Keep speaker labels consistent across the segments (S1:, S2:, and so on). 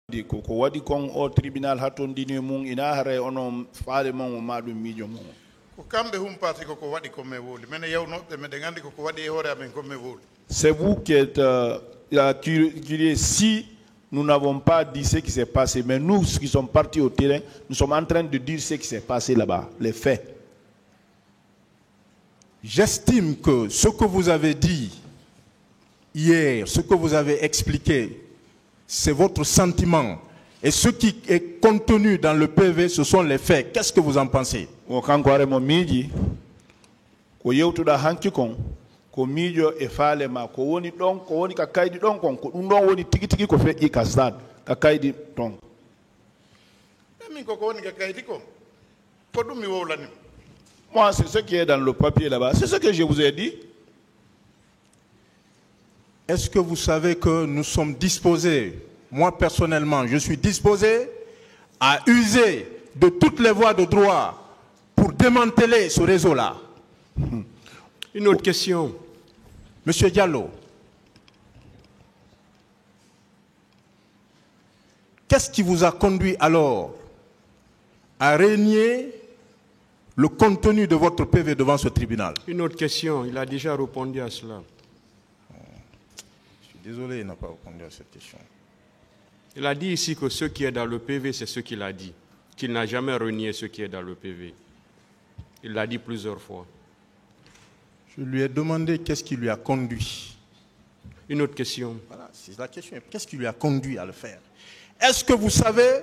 S1: di ko wadi kon o tribunal hatondini mum ina hare ono faale mon madum mijo mum
S2: ko kambe humpati ko wadi ko me woli mene yawnobe me de gandi ko wadi e hore amen ko me woli.
S1: C'est vous qui êtes curieux. Si nous n'avons pas dit ce qui s'est passé, mais nous qui sommes partis au terrain, nous sommes en train de dire ce qui s'est passé là-bas, les faits.
S3: J'estime que ce que vous avez dit hier, ce que vous avez expliqué, c'est votre sentiment. Et ce qui est contenu dans le PV, ce sont les faits. Qu'est-ce que vous en pensez?
S1: Ko mijo e faale ma ko woni don ko woni ka kaydi don kon ko dum don woni tigi tigi ko feƴƴi ka stade ka kaydi ton
S2: min ko woni ka kaydi ko ko dum mi wowlani.
S1: Moi c'est ce qui est dans le papier là-bas, c'est ce que je vous ai dit.
S3: Est-ce que vous savez que nous sommes disposés, moi personnellement je suis disposé à user de toutes les voies de droit pour démanteler ce réseau-là?
S4: Une autre question.
S3: Monsieur Diallo, qu'est-ce qui vous a conduit alors à renier le contenu de votre PV devant ce tribunal?
S4: Une autre question, il a déjà répondu à cela.
S3: Je suis désolé, il n'a pas répondu à cette question.
S4: Il a dit ici que ce qui est dans le PV, c'est ce qu'il a dit, qu'il n'a jamais renié ce qui est dans le PV. Il l'a dit plusieurs fois.
S3: Je lui ai demandé qu'est-ce qui lui a conduit.
S4: Une autre question.
S3: Voilà, c'est la question. Qu'est-ce qui lui a conduit à le faire? Est-ce que vous savez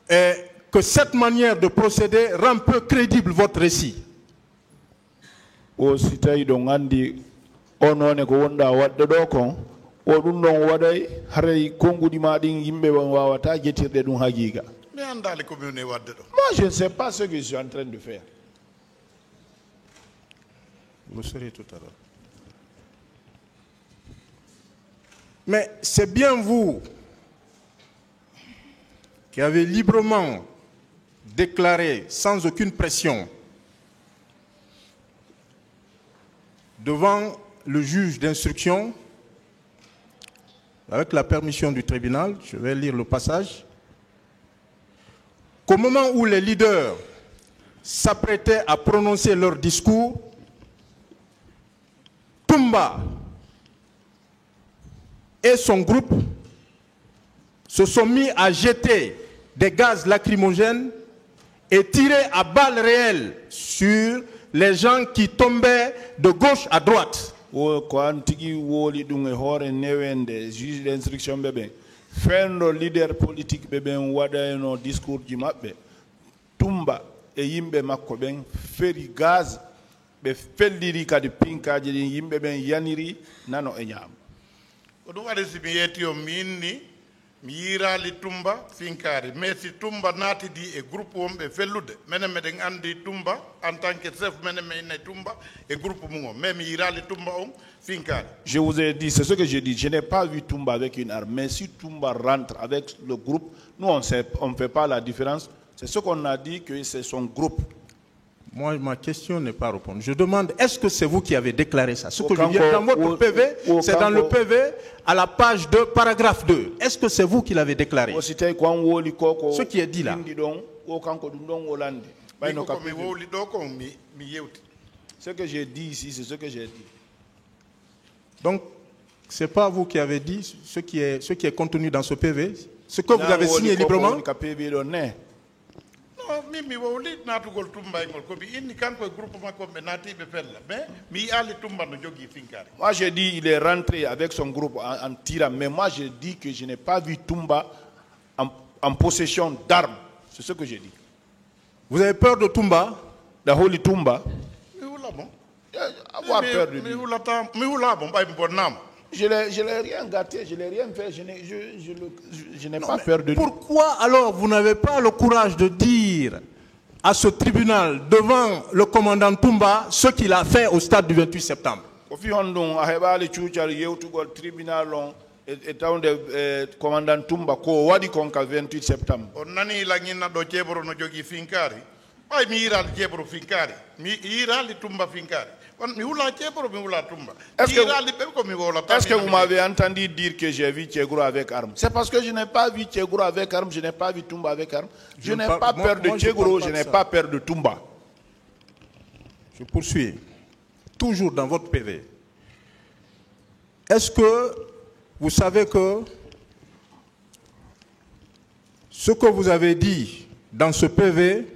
S3: que cette manière de procéder rend peu crédible votre récit?
S1: O sitay do ngandi onone ko wonda wadde do kon o dum don waday haray kongudi ma din yimbe wawata jetirde dum hagiga.
S2: Mais andale ko mi wadde do.
S1: Moi je ne sais pas ce que je suis en train de faire.
S3: Vous le saurez tout à l'heure. Mais c'est bien vous qui avez librement déclaré, sans aucune pression, devant le juge d'instruction, avec la permission du tribunal, je vais lire le passage, qu'au moment où les leaders s'apprêtaient à prononcer leur discours, Toumba et son groupe se sont mis à jeter des gaz lacrymogènes et tirer à balles réelles sur les gens qui tombaient de gauche à droite.
S1: Juge d'instruction bébé fendo leader politique bébé wada no discours ji mabbe Toumba e yimbe makko ben feri gaz be feldiri kadi pinkaaji din yimbe ben yaniri nano e nyam
S2: ko dum wadi si mi yeti o minni mi yirali Toumba finkari mais si Toumba nati di e groupe wombe fellude menen meden andi Toumba en tant que chef menen men Toumba et groupe mum mais mi yirali Toumba on finkari.
S1: Je vous ai dit, c'est ce que j'ai dit, je n'ai pas vu Toumba avec une arme, mais si Toumba rentre avec le groupe, nous on ne fait pas la différence, c'est ce qu'on a dit que c'est son groupe.
S3: Moi, ma question n'est pas répondue. Je demande, est-ce que c'est vous qui avez déclaré ça? Ce que je viens dans votre PV, c'est dans le PV, à la page 2, paragraphe 2. Est-ce que c'est vous qui l'avez déclaré? Ce qui est dit là.
S1: Ce que j'ai dit ici, c'est ce que j'ai dit.
S3: Donc, ce n'est pas vous qui avez dit ce qui est contenu dans ce PV, ce que vous avez signé librement?
S1: Moi j'ai dit il est rentré avec son groupe en tirant, mais moi j'ai dit que je n'ai pas vu Toumba en possession d'armes. C'est ce que j'ai dit.
S3: Vous avez peur de Toumba?
S1: La Holy Toumba? Avoir peur de lui. Je l'ai rien gâté, je l'ai rien fait, je n'ai pas peur de lui.
S3: Pourquoi alors vous n'avez pas le courage de dire à ce tribunal, devant le commandant Toumba, ce qu'il a fait au stade du 28 septembre?
S1: Commandant Toumba ko wadi konka 28 septembre.
S2: On nani la ngina do jebro no jogi finkari. Ay mi yiral jebro finkari. Mi yiral Toumba finkari.
S1: Est-ce que vous m'avez entendu dire que j'ai vu Tchegro avec armes? C'est parce que je n'ai pas vu Tchegro avec armes, je n'ai pas vu Toumba avec armes. Je n'ai pas peur de Tchegro, je n'ai pas peur de Toumba.
S3: Je poursuis. Toujours dans votre PV. Est-ce que vous savez que ce que vous avez dit dans ce PV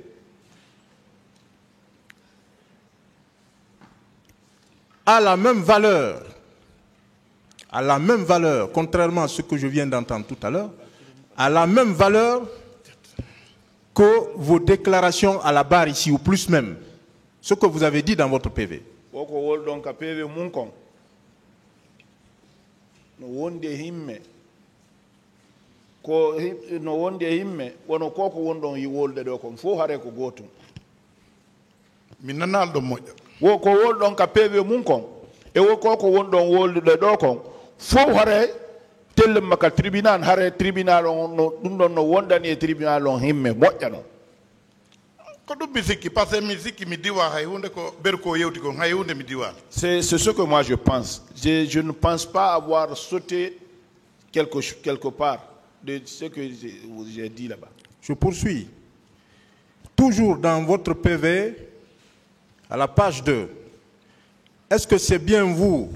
S3: a la même valeur, contrairement à ce que je viens d'entendre tout à l'heure, a la même valeur que vos déclarations à la barre ici, ou plus même, ce que vous avez dit dans votre PV.
S1: Wo ko woldon ka PV mun kon e wo ko wondon wolde do kon fo hare tel maka tribunal hare tribunal on no dum don no wondani e tribunal on himme mojjano
S2: ko dum bisiki parce que musique mi diwa hay hunde ko berko yewti ko hay hunde mi diwa.
S1: C'est ce que moi je pense. Je ne pense pas avoir sauté quelque part de ce que j'ai dit là-bas.
S3: Je poursuis. Toujours dans votre PV, à la page 2, est-ce que c'est bien vous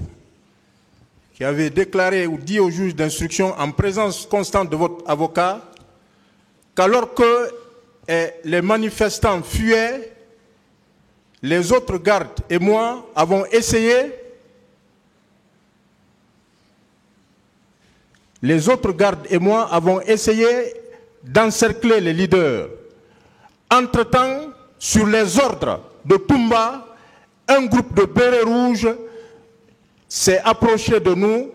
S3: qui avez déclaré ou dit au juge d'instruction en présence constante de votre avocat qu'alors que les manifestants fuyaient, les autres gardes et moi avons essayé d'encercler les leaders. Entre-temps, sur les ordres de Toumba, un groupe de bérets rouges s'est approché de nous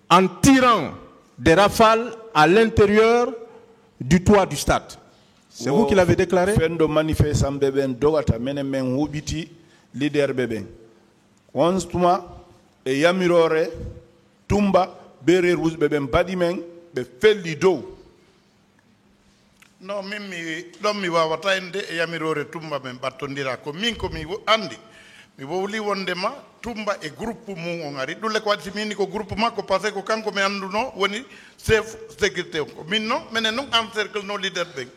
S3: en tirant des rafales à l'intérieur du toit du stade. C'est vous qui l'avez déclaré?
S1: Fendo manifestant beben dogata menen men hubiti leader beben. Onstuma e yamirore Toumba bérets rouges beben badimen be felli dow.
S2: No mimi ɗon mi wawata ende e yamirore Toumba men battondira ko min ko mi andi mi wowli wondema Toumba e groupe mum on ari ɗulle ko waɗi simini ko groupe makko par ce que ko kanko mi anduno woni chef sécurité o ko min noon minen noon encercle no leader ɓen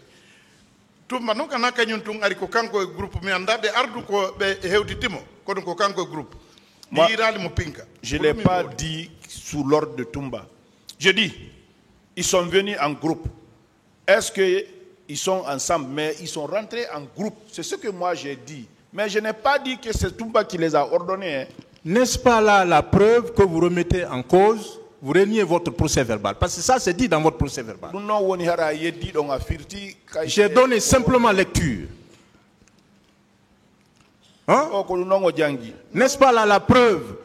S2: Toumba noon kana kañum tun ari ko kanko e groupe mi anda ɓe ardu ko ɓe hewtitimo kono ko kanko e groupe mi yirali mo pinka.
S1: Je n'ai pas dit sous l'ordre de Toumba. Je dis ils sont venus en groupe. Est-ce qu'ils sont ensemble, mais ils sont rentrés en groupe. C'est ce que moi j'ai dit. Mais je n'ai pas dit que c'est Toumba qui les a ordonnés. Hein.
S3: N'est-ce pas là la preuve que vous remettez en cause, vous reniez votre procès verbal? Parce que ça c'est dit dans votre procès verbal. J'ai donné simplement lecture. Hein? N'est-ce pas là la preuve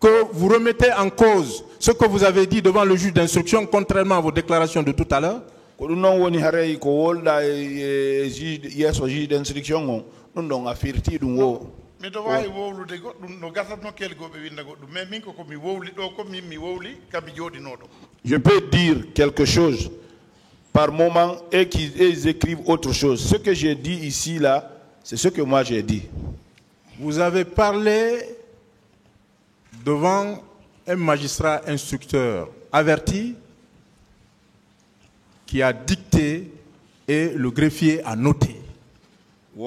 S3: que vous remettez en cause ce que vous avez dit devant le juge d'instruction, contrairement à vos déclarations de tout à l'heure?
S1: Je peux dire quelque chose par moment et qu'ils écrivent autre chose. Ce que j'ai dit ici, là, c'est ce que moi j'ai dit.
S3: Vous avez parlé devant un magistrat instructeur averti qui a dicté et le greffier a noté.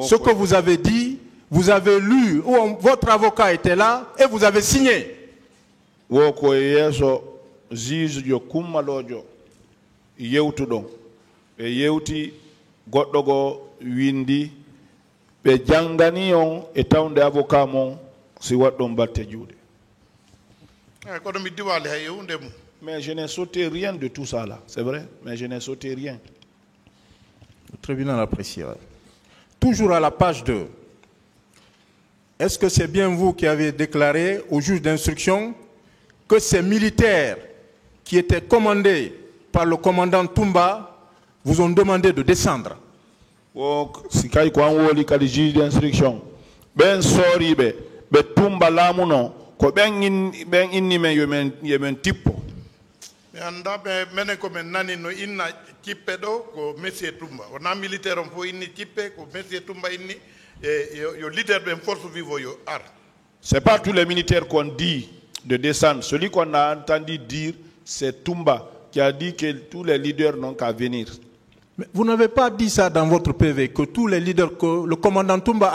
S3: Ce que vous avez dit, vous avez lu, votre avocat était là et vous avez signé.
S1: Mais je n'ai sauté rien de tout ça là, c'est vrai, mais je n'ai sauté rien.
S3: Le tribunal appréciera. Toujours à la page 2. Est-ce que c'est bien vous qui avez déclaré au juge d'instruction que ces militaires qui étaient commandés par le commandant Toumba vous ont demandé de descendre?
S1: Si kay ko an woli kadi juge d'instruction ben sori be Toumba lamuno ko ben inni men yemen tippo.
S2: Mi anda be menen ko men nani no inna cippe do ko monsieur Toumba wona militaire on fo inni cippe ko monsieur Toumba inni yo leader ben force vivo yo ar.
S1: C'est pas tous les militaires qu'on dit de descendre. Celui qu'on a entendu dire, c'est Toumba qui a dit que tous les leaders n'ont qu'à venir.
S3: Mais vous n'avez pas dit ça dans votre PV, que tous les leaders, que le commandant Toumba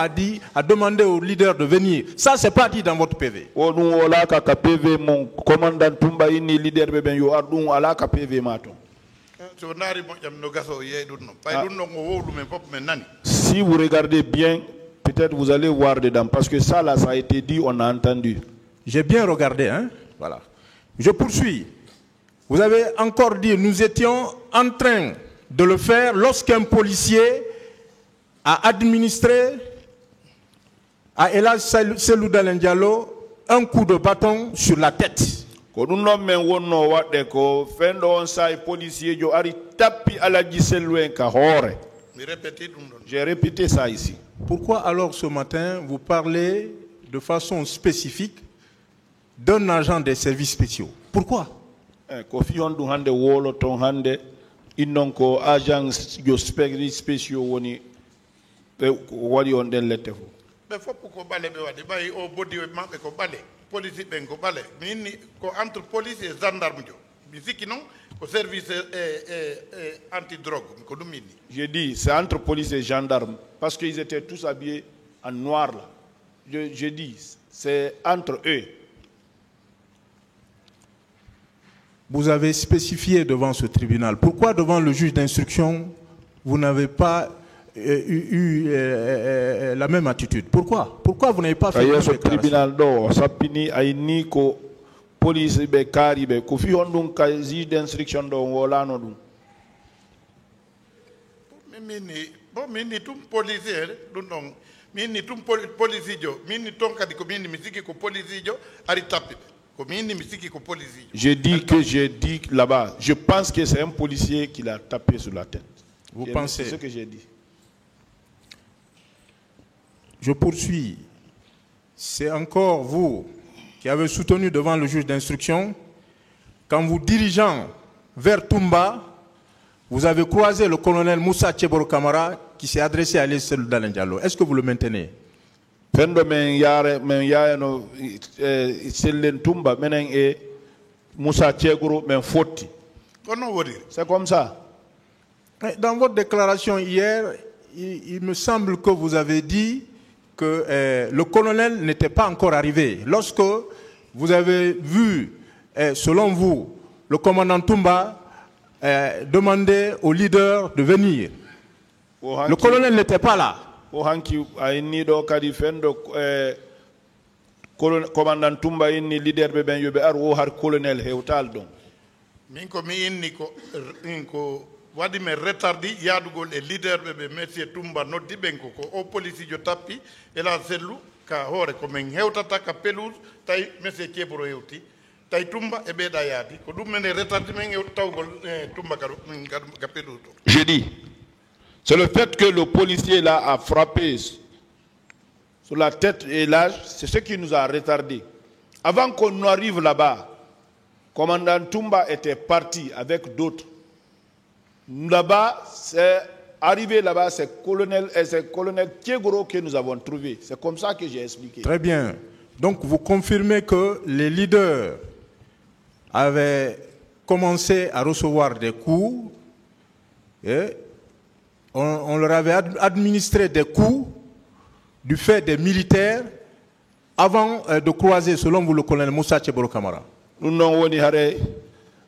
S3: a demandé aux leaders de venir. Ça, c'est pas dit dans votre PV.
S1: Mon commandant Toumba ini leader beben yo ardun ala ka PV maton. Si vous regardez bien, peut-être vous allez voir dedans, parce que ça là, ça a été dit, on a entendu.
S3: J'ai bien regardé, hein. Voilà. Je poursuis. Vous avez encore dit, nous étions en train de le faire lorsqu'un policier a administré à Elhadji Cellou Dalein Diallo un coup de bâton sur la tête. J'ai
S1: répété ça ici.
S3: Pourquoi alors ce matin vous parlez de façon spécifique d'un agent des services spéciaux? Pourquoi?
S1: Inonko agents spéciaux woni wadi on den lette fo
S2: be fop ko bale be wadi bay o bodi mabbe ko bale police ben ko bale minni ko entre police et gendarme jo bi sikki non ko service anti drogue ko dum minni.
S1: Je dis c'est entre police et gendarme parce qu'ils étaient tous habillés en noir là. Je dis c'est entre eux.
S3: Vous avez spécifié devant ce tribunal. Pourquoi devant le juge d'instruction, vous n'avez pas eu la même attitude? Pourquoi vous n'avez pas fait
S1: ce tribunal sapini aini ko police be kari be ko fi on dum ka juge d'instruction do wala no dum.
S2: Mini tum policier dum non mini tum police jo mini tonka di ko mini misiki ko police jo ari tappi. Je
S1: dis là-bas, je pense que c'est un policier qui l'a tapé sur la tête.
S3: Vous pensez?
S1: C'est ce que j'ai dit.
S3: Je poursuis. C'est encore vous qui avez soutenu devant le juge d'instruction qu'en vous dirigeant vers Toumba, vous avez croisé le colonel Moussa Tcheboro Kamara qui s'est adressé à Elhadji Cellou Dalein Diallo. Est-ce que vous le maintenez?
S1: Fendo men yare no sellen Toumba menen e Moussa Tchegoro men foti. C'est comme ça.
S3: Dans votre déclaration hier, il me semble que vous avez dit que le colonel n'était pas encore arrivé. Lorsque vous avez vu, selon vous, le commandant Toumba demander au leader de venir, le colonel n'était pas là.
S1: Commandant Toumba inni leader be ben yobe ar wo har colonel hewtal don
S2: min ko mi inni ko wadi me retardi yadugol e leader be monsieur Toumba noddi ben ko o police jo tappi Elhadji Cellou ka hore ko men hewtata ka pelouse tay monsieur Tcheboro hewti tay Toumba e beda yaadi ko dum men retardi men tawgol Toumba ka pelouse.
S1: Je dis c'est le fait que le policier là a frappé sur la tête et l'âge, c'est ce qui nous a retardé. Avant qu'on arrive là-bas, commandant Toumba était parti avec d'autres. Là-bas, c'est arrivé là-bas, c'est colonel Tchegoro que nous avons trouvé. C'est comme ça que j'ai expliqué.
S3: Très bien. Donc vous confirmez que les leaders avaient commencé à recevoir des coups et on leur avait administré des coups du fait des militaires avant de croiser, selon vous, le colonel Moussa Tcheboro Kamara.
S1: Nous n'avons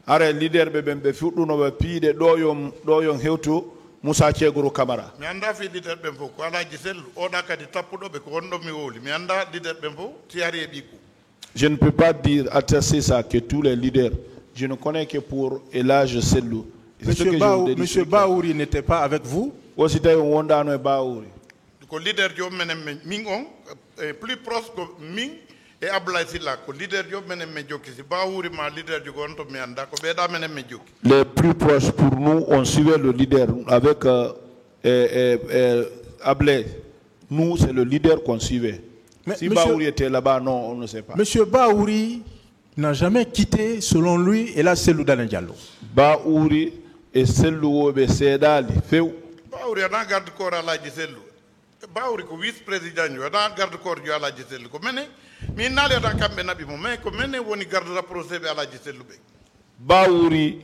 S1: pas leader bebe fuɗɗuno ɓe piide ɗoyon hewtu Moussa Tchegoro Kamara.
S2: Mi anda fi leader ɓen fof ko Elhadji Cellou oɗa kadi tappuɗo ɓe ko wonɗo mi wowli mi anda leader ɓen fof si ari e ɓikku.
S1: Je ne peux pas dire attester ça que tous les leaders. Je ne connais que pour Elhadji Cellou.
S3: Monsieur Baouri n'était pas avec vous?
S1: Aussi tawi wondano e Baouri.
S2: Ko leader jo menen min on plus proche ko min et Abdoulaye Sylla ko leader jo menen me jokki si Baouri ma leader jo gonto mi anda ko beeda menen me jokki.
S1: Les plus proches pour nous on suivait le leader avec Abdoulaye. Nous c'est le leader qu'on suivait. Mais si Baouri était là-bas, non, on ne sait pas.
S3: Monsieur Baouri n'a jamais quitté, selon lui, Elhadji Cellou Dalein Diallo.
S1: Baouri et Cellou be sedali feu.
S2: Baouri ana garde corps Elhadji Cellou. Baouri ko vice président yo ana garde corps yo Elhadji Cellou ko menen min naali atan kamɓe naɓi mo mais ko menen woni garde rapproché ɓe alaji selluɓe.
S1: Baouri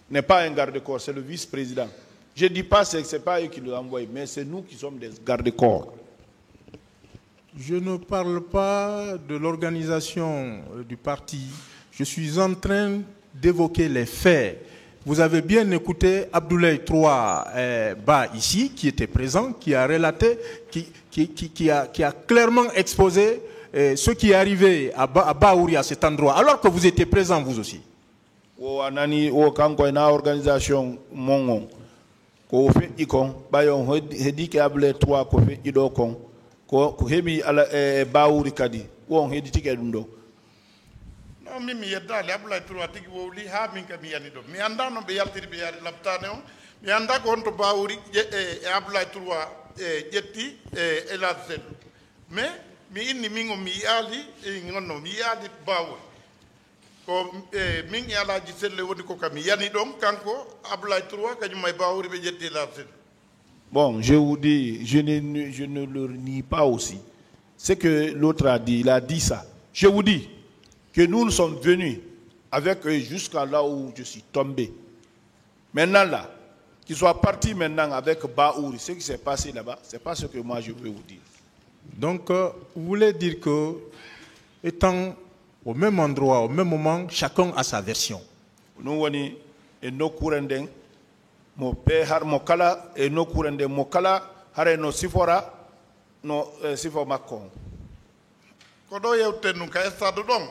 S1: n'est pas un garde-corps, c'est le vice-président. Je ne dis pas que ce n'est pas eux qui l'ont envoyé, mais c'est nous qui sommes des garde-corps.
S3: Je ne parle pas de l'organisation du parti. Je suis en train d'évoquer les faits. Vous avez bien écouté Abdoulaye Troa Ba ici, qui était présent, qui a relaté, qui a clairement exposé ce qui est arrivé à Baouri à cet endroit, alors que vous étiez présent vous aussi.
S1: Anani o kanko na organisation mongon ko fe ikon bayon hedi ke Abdoulaye Troa ko fe ido kon ko hebi ala Baouri kadi won hedi tike dum do.
S2: Non, mi yeddali Abdoulaye Troa tigi wowli ha min kam mi yani do mi anda no be yaltiri be yari labtane on mi anda ko honto Baouri Abdoulaye Troa jetti Elad Sellu mais mi inni min o mi yaali ngonno mi yaali Baouri ko min Alaji Sellu woni ko kam mi yani don kanko Abdoulaye Troa kanyum may Baouri be jetti Elad Sellu.
S1: Bon, je vous dis, je ne le nie pas aussi. C'est que l'autre a dit, il a dit ça. Je vous dis que nous sommes venus avec eux jusqu'à là où je suis tombé. Maintenant là, qu'ils soient partis maintenant avec Baouri, ce qui s'est passé là-bas, ce n'est pas ce que moi je veux vous dire.
S3: Donc, vous voulez dire que, étant au même endroit, au même moment, chacun a sa version.
S1: Nous, on est nos courants mo pe har mo kala e no kurende mo kala hare no sifora no sifo makko
S2: ko do yewten nun ka estado don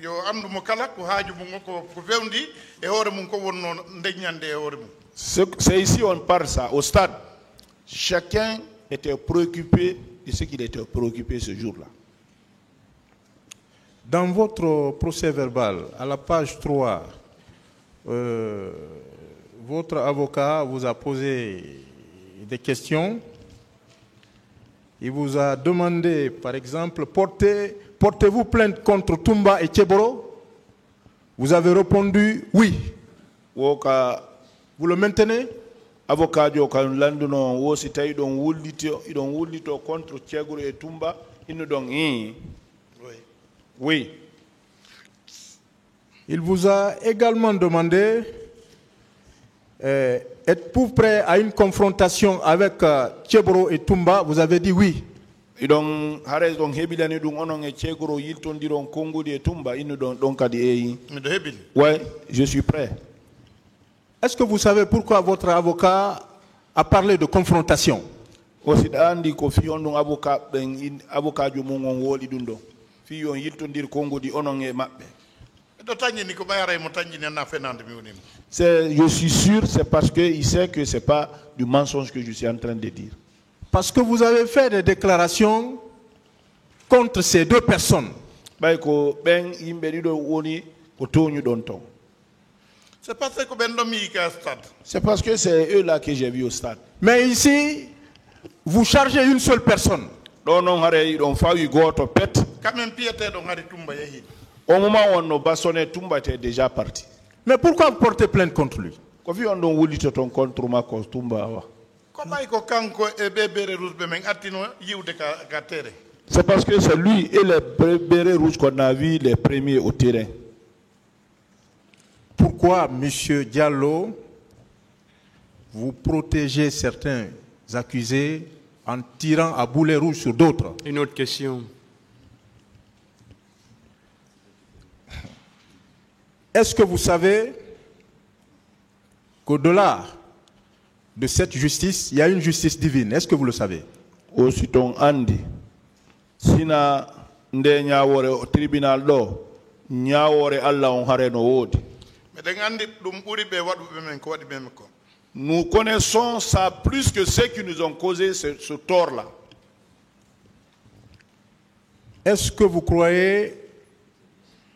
S2: yo andu mo kala ko haaju mum ko fewndi e hoore mum ko wonno ndeññande e hoore mum.
S1: C'est ici on parle ça au stade. Chacun était préoccupé de ce qu'il était préoccupé ce jour-là.
S3: Dans votre procès verbal à la page 3 votre avocat vous a posé des questions. Il vous a demandé, par exemple, portez-vous plainte contre Toumba et Tcheboro? Vous avez répondu oui. Vous le maintenez?
S1: Avocat landuno wo si tay don wullito contre Tchegoro et Toumba inu don oui.
S3: Il vous a également demandé êtes-vous prêt à une confrontation avec Tcheboro et Toumba? Vous avez dit oui.
S1: Ouais, je suis prêt.
S3: Est-ce que vous savez pourquoi votre avocat a parlé de confrontation?
S1: Je suis sûr, c'est parce qu'il sait que ce n'est pas du mensonge que je suis en train de dire.
S3: Parce que vous avez fait des déclarations contre ces deux personnes.
S1: C'est parce que c'est eux-là que j'ai vu au stade.
S3: Mais ici, vous chargez une seule personne.
S1: Au moment où on a bastonné, Toumba était déjà parti.
S3: Mais pourquoi vous portez plainte contre lui?
S1: C'est parce que c'est lui et les bérets rouges qu'on a vus les premiers au terrain.
S3: Pourquoi, M. Diallo, vous protégez certains accusés en tirant à boulet rouge sur d'autres?
S4: Une autre question.
S3: Est-ce que vous savez qu'au-delà de cette justice, il y a une justice divine? Est-ce que vous le savez?
S1: Aussitôt Andi, sina nde nyawore au tribunal do nyawore Allah on hareno wodi. Nous connaissons ça plus que ceux qui nous ont causé ce tort-là.
S3: Est-ce que vous croyez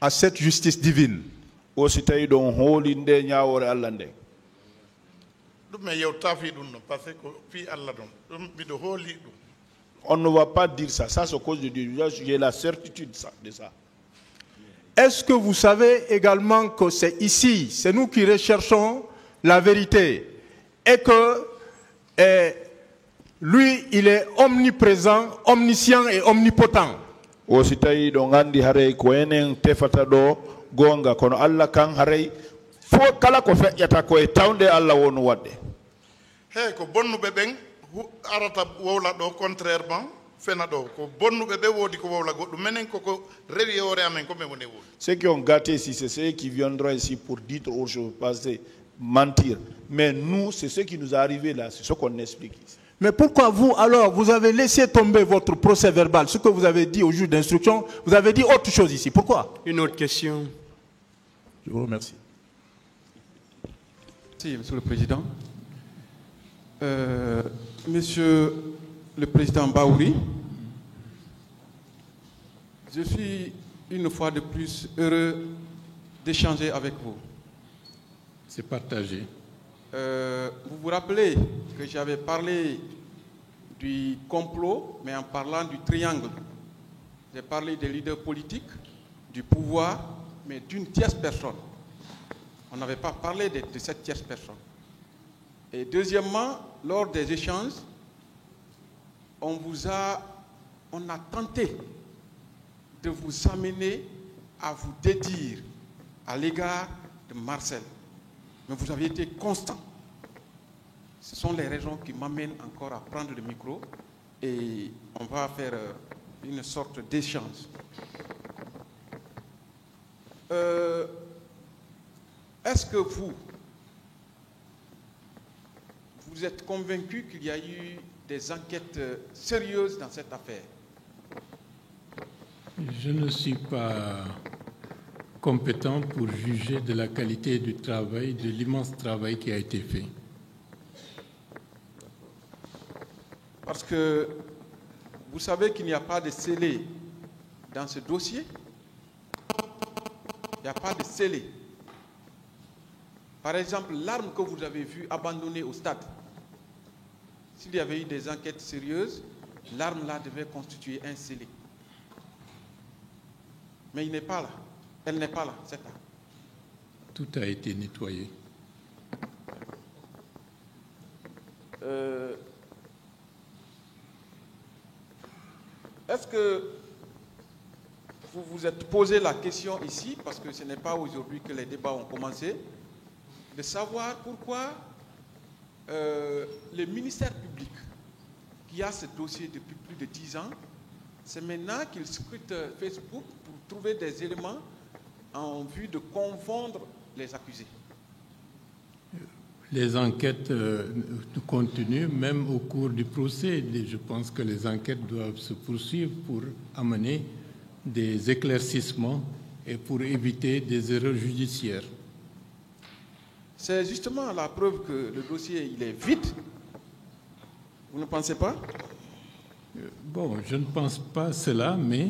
S3: à cette justice divine?
S1: On ne va pas dire ça. Ça, c'est à cause de Dieu. J'ai la certitude de ça.
S3: Est-ce que vous savez également que c'est ici, c'est nous qui recherchons la vérité et que lui, il est omniprésent, omniscient et omnipotent?
S1: o si tawi ɗo gandi haray ko enen tefata ɗo gonga kono Allah kan haray fo kala ko feƴƴata ko e tawde Allah wonu wadde
S2: hey ko bonnuɓe ɓen arata wowla ɗo contrairement fena ɗo ko bonnuɓe ɓe woodi ko wowla goɗɗum menen koko rewi e hoore amen ko men woni woodi
S1: ceux qui ont gâté ici c'est ceux qui viendront ici pour dire autre chose passer mentir mais nous c'est ce qui nous est arrivé là c'est ce qu'on explique ici.
S3: Mais pourquoi vous, alors, vous avez laissé tomber votre procès verbal, ce que vous avez dit au juge d'instruction, vous avez dit autre chose ici. Pourquoi?
S4: Une autre question.
S3: Je vous remercie.
S5: Merci, Monsieur le Président. Monsieur le Président Baouri, je suis une fois de plus heureux d'échanger avec vous.
S6: C'est partagé.
S5: Vous vous rappelez que j'avais parlé du complot, mais en parlant du triangle. J'ai parlé des leaders politiques, du pouvoir, mais d'une tierce personne. On n'avait pas parlé de cette tierce personne. Et deuxièmement, lors des échanges, on a tenté de vous amener à vous dédire à l'égard de Marcel. Mais vous avez été constant. Ce sont les raisons qui m'amènent encore à prendre le micro et on va faire une sorte d'échange. Est-ce que vous êtes convaincu qu'il y a eu des enquêtes sérieuses dans cette affaire?
S6: Je ne suis pas compétent pour juger de la qualité du travail, de l'immense travail qui a été fait.
S5: Parce que vous savez qu'il n'y a pas de scellé dans ce dossier. Il n'y a pas de scellé. Par exemple, l'arme que vous avez vue abandonnée au stade, s'il y avait eu des enquêtes sérieuses, l'arme là devait constituer un scellé. Mais il n'est pas là. Elle n'est pas là, cette arme.
S6: Tout a été nettoyé.
S5: Est-ce que vous vous êtes posé la question ici, parce que ce n'est pas aujourd'hui que les débats ont commencé, de savoir pourquoi le ministère public, qui a ce dossier depuis plus de 10 ans, c'est maintenant qu'il scrute Facebook pour trouver des éléments en vue de confondre les accusés.
S6: Les enquêtes continuent, même au cours du procès. Je pense que les enquêtes doivent se poursuivre pour amener des éclaircissements et pour éviter des erreurs judiciaires.
S5: C'est justement la preuve que le dossier il est vide. Vous ne pensez pas?
S6: Bon, je ne pense pas cela, mais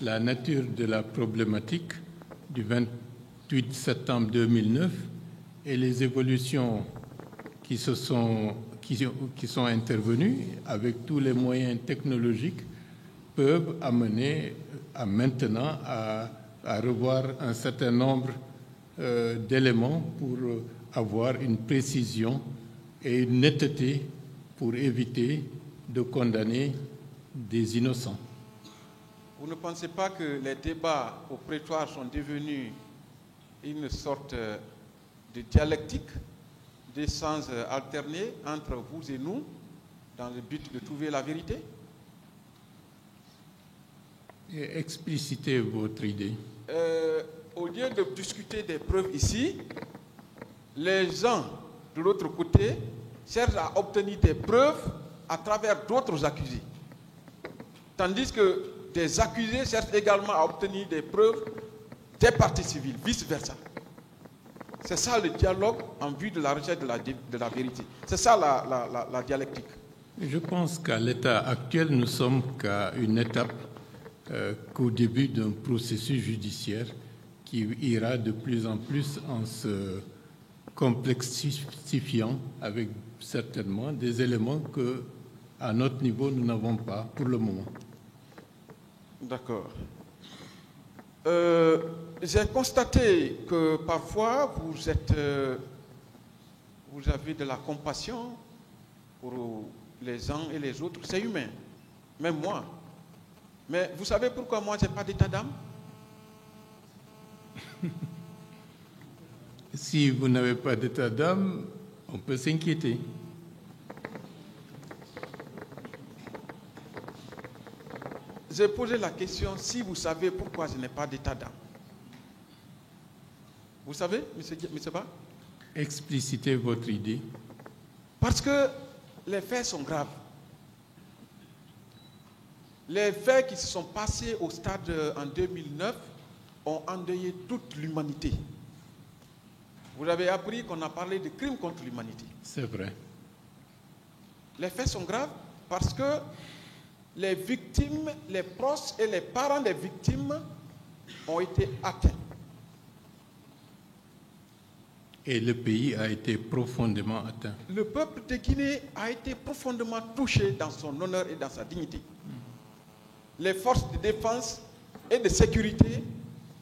S6: la nature de la problématique du 28 septembre 2009 et les évolutions qui sont intervenues avec tous les moyens technologiques peuvent amener maintenant à revoir un certain nombre d'éléments pour avoir une précision et une netteté pour éviter de condamner des innocents.
S5: Vous ne pensez pas que les débats au prétoire sont devenus une sorte de dialectique, d'essence alternée entre vous et nous, dans le but de trouver la vérité?
S6: Et explicitez votre idée.
S5: Au lieu de discuter des preuves ici, les gens de l'autre côté cherchent à obtenir des preuves à travers d'autres accusés. Tandis que des accusés cherchent également à obtenir des preuves des parties civiles, vice-versa. C'est ça le dialogue en vue de la recherche de la vérité. C'est ça la dialectique.
S6: Je pense qu'à l'état actuel, nous sommes qu'à une étape, qu'au début d'un processus judiciaire qui ira de plus en plus en se complexifiant avec certainement des éléments que, à notre niveau, nous n'avons pas pour le moment.
S5: D'accord. J'ai constaté que parfois vous avez de la compassion pour les uns et les autres. C'est humain. Même moi, Mais vous savez pourquoi moi, je n'ai pas d'état d'âme?
S6: Si vous n'avez pas d'état d'âme, on peut s'inquiéter.
S5: J'ai posé la question si vous savez pourquoi je n'ai pas d'état d'âme. Vous savez, monsieur Ba?
S6: Explicitez votre idée.
S5: Parce que les faits sont graves. Les faits qui se sont passés au stade en 2009 ont endeuillé toute l'humanité. Vous avez appris qu'on a parlé de crimes contre l'humanité.
S6: C'est vrai.
S5: Les faits sont graves parce que les victimes, les proches et les parents des victimes ont été atteints.
S6: Et le pays a été profondément atteint.
S5: Le peuple de Guinée a été profondément touché dans son honneur et dans sa dignité. Les forces de défense et de sécurité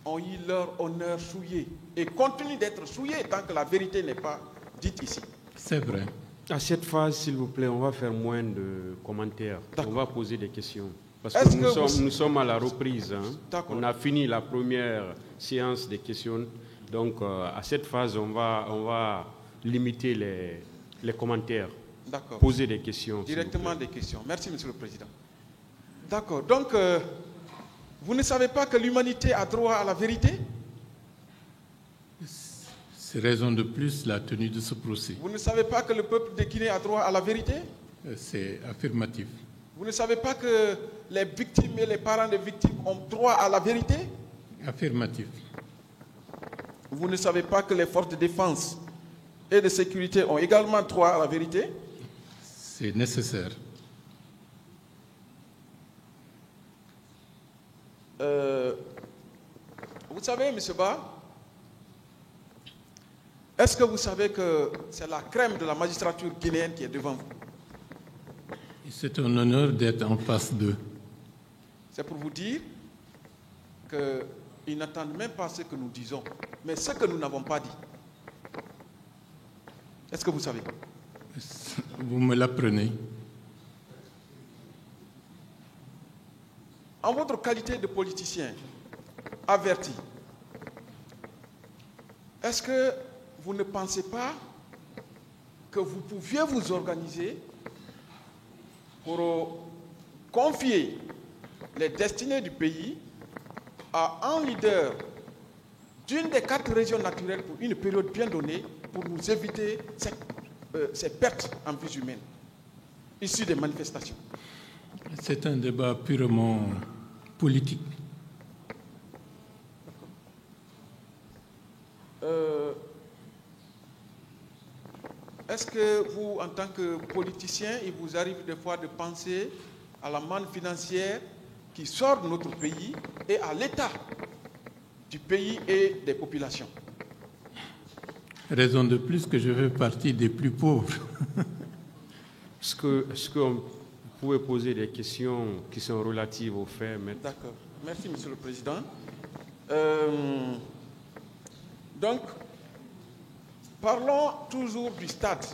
S5: ont eu leur honneur souillé et continuent d'être souillés tant que la vérité n'est pas dite ici.
S6: C'est vrai.
S4: À cette phase, s'il vous plaît, on va faire moins de commentaires. On va poser des questions. Parce que nous sommes à la reprise. Hein. On a fini la première séance des questions. Donc, à cette phase, on va limiter les commentaires.
S5: D'accord.
S4: Poser des questions.
S5: Directement des questions. Merci, Monsieur le Président. D'accord. Donc, vous ne savez pas que l'humanité a droit à la vérité?
S6: C'est raison de plus la tenue de ce procès.
S5: Vous ne savez pas que le peuple de Guinée a droit à la vérité?
S6: C'est affirmatif.
S5: Vous ne savez pas que les victimes et les parents des victimes ont droit à la vérité?
S6: Affirmatif.
S5: Vous ne savez pas que les forces de défense et de sécurité ont également droit à la vérité?
S6: C'est nécessaire.
S5: Vous savez, M. Ba, est-ce que vous savez que c'est la crème de la magistrature guinéenne qui est devant vous?
S6: C'est un honneur d'être en face d'eux.
S5: C'est pour vous dire qu'ils n'attendent même pas ce que nous disons, mais ce que nous n'avons pas dit. Est-ce que vous savez?
S6: Vous me l'apprenez.
S5: En votre qualité de politicien averti, est-ce que vous ne pensez pas que vous pouviez vous organiser pour confier les destinées du pays à un leader d'une des 4 régions naturelles pour une période bien donnée pour nous éviter ces pertes en vies humaines issues des manifestations?
S6: C'est un débat purement politique.
S5: Est-ce que vous, en tant que politicien, il vous arrive des fois de penser à la manne financière qui sort de notre pays et à l'état du pays et des populations?
S6: Raison de plus que je fais partie des plus pauvres.
S4: Est-ce que vous pouvez poser des questions qui sont relatives aux faits, maître?
S5: D'accord. Merci, Monsieur le Président. Donc, parlons toujours du stade,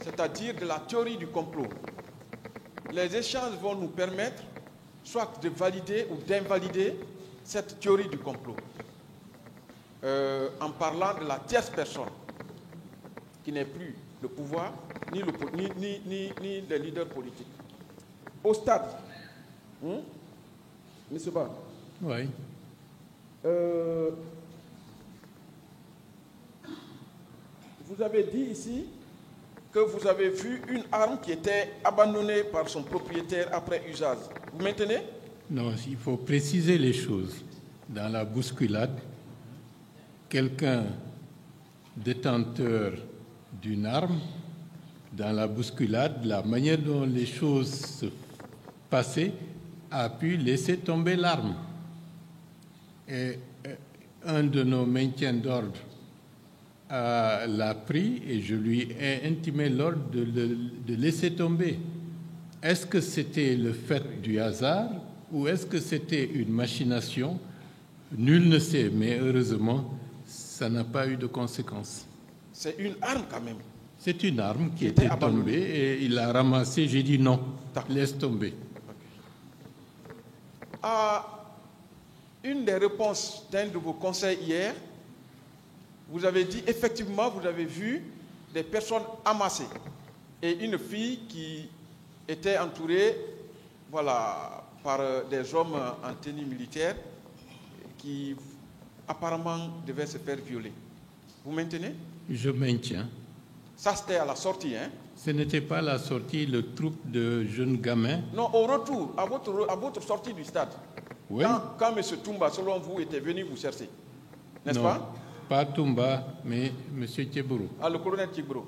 S5: c'est-à-dire de la théorie du complot. Les échanges vont nous permettre soit de valider ou d'invalider cette théorie du complot. En parlant de la tierce personne, qui n'est plus le pouvoir, ni les leaders politiques. Au stade, Monsieur Ba,
S6: Oui.
S5: vous avez dit ici que vous avez vu une arme qui était abandonnée par son propriétaire après usage. Vous maintenez?
S6: Non, il faut préciser les choses. Dans la bousculade, quelqu'un détenteur d'une arme, dans la bousculade, la manière dont les choses se passaient, a pu laisser tomber l'arme. Et un de nos maintiens d'ordre l'a pris et je lui ai intimé l'ordre de laisser tomber. Est-ce que c'était le fait du hasard ou est-ce que c'était une machination? Nul ne sait, mais heureusement, ça n'a pas eu de conséquences.
S5: C'est une arme quand même.
S6: C'est une arme qui était tombée et il l'a ramassée. J'ai dit non, laisse tomber.
S5: À une des réponses d'un de vos conseils hier, vous avez dit effectivement vous avez vu des personnes amassées et une fille qui était entourée, voilà, par des hommes en tenue militaire qui apparemment devaient se faire violer. Vous maintenez?
S6: Je maintiens.
S5: Ça c'était à la sortie, hein?
S6: Ce n'était pas la sortie, le troupe de jeunes gamins.
S5: Non, au retour, à votre sortie du stade.
S6: Oui.
S5: Quand M. Toumba, selon vous, était venu vous chercher, n'est-ce pas?
S6: Non, pas Toumba, mais M. Tcheboro.
S5: Ah, le colonel Tcheboro.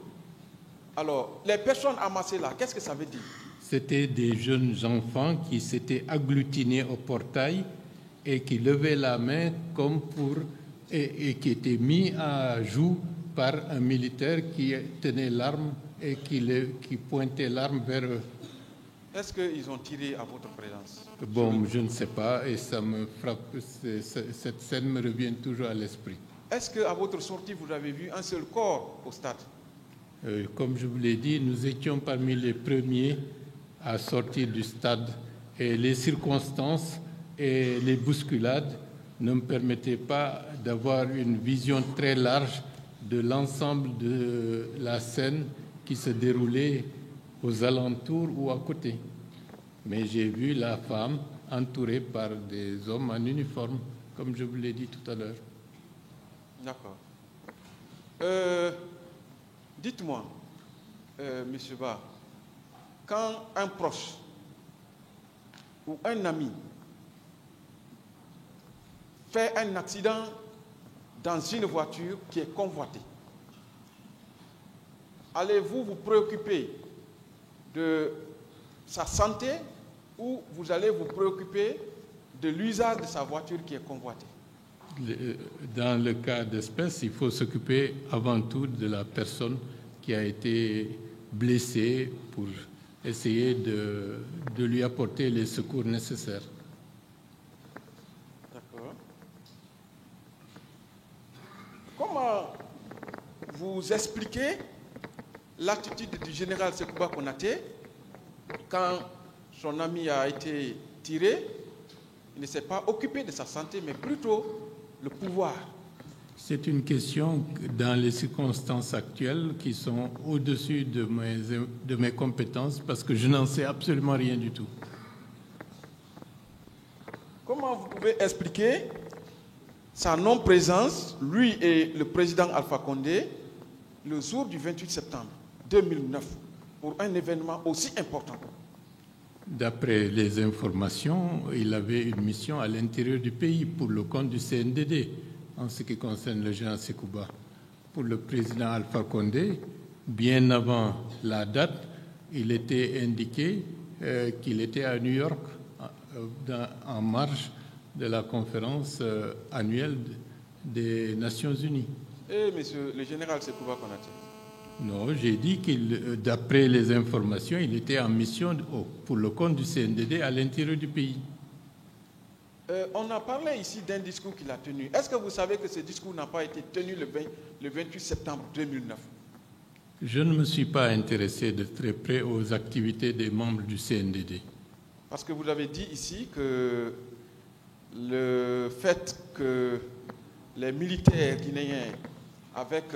S5: Alors, les personnes amassées là, qu'est-ce que ça veut dire?
S6: C'était des jeunes enfants qui s'étaient agglutinés au portail et qui levaient la main comme pour... et qui étaient mis à joue par un militaire qui tenait l'arme et qui pointait l'arme vers eux.
S5: Est-ce qu'ils ont tiré à votre présence?
S6: Bon, je ne sais pas, et ça me frappe, cette scène me revient toujours à l'esprit.
S5: Est-ce qu'à votre sortie, vous avez vu un seul corps au stade?
S6: Comme je vous l'ai dit, nous étions parmi les premiers à sortir du stade, et les circonstances et les bousculades ne me permettaient pas d'avoir une vision très large de l'ensemble de la scène qui se déroulait aux alentours ou à côté. Mais j'ai vu la femme entourée par des hommes en uniforme, comme je vous l'ai dit tout à l'heure.
S5: D'accord. Dites-moi, Monsieur Ba, quand un proche ou un ami fait un accident dans une voiture qui est convoitée, allez-vous vous préoccuper de sa santé ou vous allez vous préoccuper de l'usage de sa voiture qui est convoitée?
S6: Dans le cas d'espèce, il faut s'occuper avant tout de la personne qui a été blessée pour essayer de lui apporter les secours nécessaires.
S5: D'accord. Comment vous expliquez l'attitude du général Sekouba Konaté quand son ami a été tiré? Il ne s'est pas occupé de sa santé, mais plutôt le pouvoir.
S6: C'est une question dans les circonstances actuelles qui sont au-dessus de mes compétences parce que je n'en sais absolument rien du tout.
S5: Comment vous pouvez expliquer sa non-présence, lui et le président Alpha Condé, le jour du 28 septembre 2009, pour un événement aussi important?
S6: D'après les informations, il avait une mission à l'intérieur du pays pour le compte du CNDD, en ce qui concerne le général Sekouba. Pour le président Alpha Condé, bien avant la date, il était indiqué qu'il était à New York en marge de la conférence annuelle des Nations Unies.
S5: Et monsieur le général Sekouba Konaté?
S6: Non, j'ai dit qu'il, d'après les informations, il était en mission pour le compte du CNDD à l'intérieur du pays.
S5: On a parlé ici d'un discours qu'il a tenu. Est-ce que vous savez que ce discours n'a pas été tenu le 28 septembre 2009?
S6: Je ne me suis pas intéressé de très près aux activités des membres du CNDD.
S5: Parce que vous avez dit ici que le fait que les militaires guinéens, avec